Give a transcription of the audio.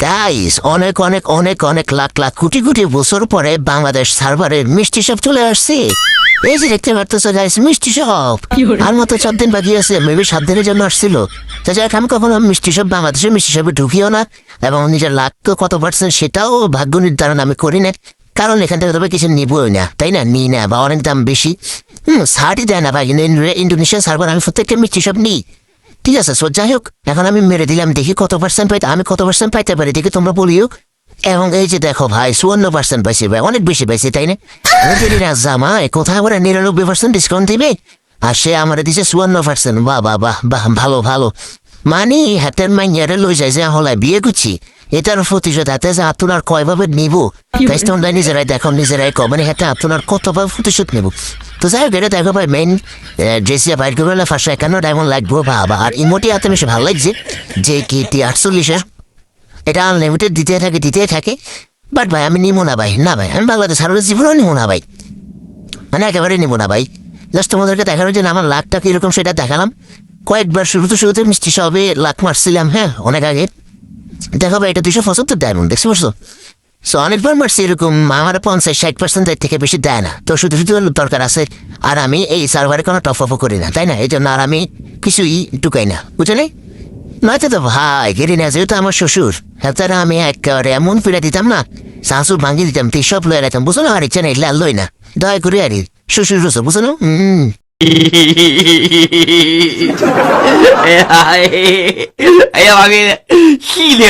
Guys, অনেক অনেক অনেক অনেক লাখ লাখ কোটি কোটি বছর পরে বাংলাদেশ সার্ভারে মিষ্টি সব চলে আসছে। এই যে দেখতে পারতেছো গাইস, মিষ্টি সব আর মাত্র 4 দিন বাকি আছে, মেবি 7 দিনের জন্য আসছিল। যাই হোক, আমি কখনো মিষ্টি সব বাংলাদেশে মিষ্টি সবে ঢুকিও না, এবং নিজের লাখ তো কত পার্সেন্ট সেটাও ভাগ্য নির্ধারণ আমি করি না, কারণ এখান থেকে তবে কিছু নিবই না, তাই না? নিই না, বা অনেক দাম বেশি। সারই দেয় না ভাই, ইন্দোনেশিয়া সার্ভার আমি প্রত্যেকটা মিষ্টি সব নিই। ঠিক আছে, সো যাই হোক, এখন আমি মেরে দিলাম, দেখি কত পার্সেন্ট পাইতে, আমি কত পার্সেন্ট পাইতে পারি দেখি, তোমরা বলিও। এবং এই যে দেখো ভাই, 54% পাইছি ভাই, অনেক বেশি পাইছি, তাই না? জামাই কোথায় ওরা 99% ডিসকাউন্ট দিবে, আর সে আমার দিছে 54%। বাহ বাহ বাহ বাহ, ভালো ভালো। মানে হাতের মাইয়ারে লই যায় যে হলায় বিয়ে করছি, এটার প্রতিশোধ হাতে যে আপনার কয়ভাবে নিব, তাই তোমরা নিজেরাই দেখো, নিজেরাই কো, মানে হাতে আপনার কতভাবে প্রতিশোধ নেব। তো যাই হোক, এটা দেখো ভাই, মেইন ড্রেসিয়া বাইর করে 551 ডায়মন্ড লাগবো বাবা। আর ইমোটি হাতে বেশি ভালো লাগছে, যে KT 48-এর, এটা আনলিমিটেড দিতে থাকে। বাট ভাই আমি নিবো না ভাই, না ভাই, আমি বাংলাদেশ সারা জীবনও নিবো না ভাই, মানে একেবারে নিবো না ভাই। জাস্ট তোমাদেরকে দেখানো যে আমার লাখটা কিরকম সেটা দেখালাম। কয়েকবার শুরুতে মিষ্টি সবে লাখ মারছিলাম, হ্যাঁ, অনেক আগে। দেখো ভাই, এটা 275 ডায়মন্ড, দেখতে পারছো? সো অনেকবার মারছি এরকম, আমার 50-60% এর থেকে বেশি দেয় না, তো শুধু শুধু দরকার আছে। আর আমি এই সার্ভারে কোনো টপ আপও করি না, তাই না? এই জন্য আর আমি কিছুই ঢুকাই না, বুঝলি? নয়তো তো ভাই গেরি না, যেহেতু আমার শ্বশুর, তারা আমি একেবারে এমন ফিরে দিতাম না, শাশুর ভাঙি দিতাম, তুই সব লয়ে রাখতাম, বুঝলো? আর ইচ্ছা নেই লই না, দয়া করে আর শ্বশুর রসো, বুঝলো?哎呀妈给气的！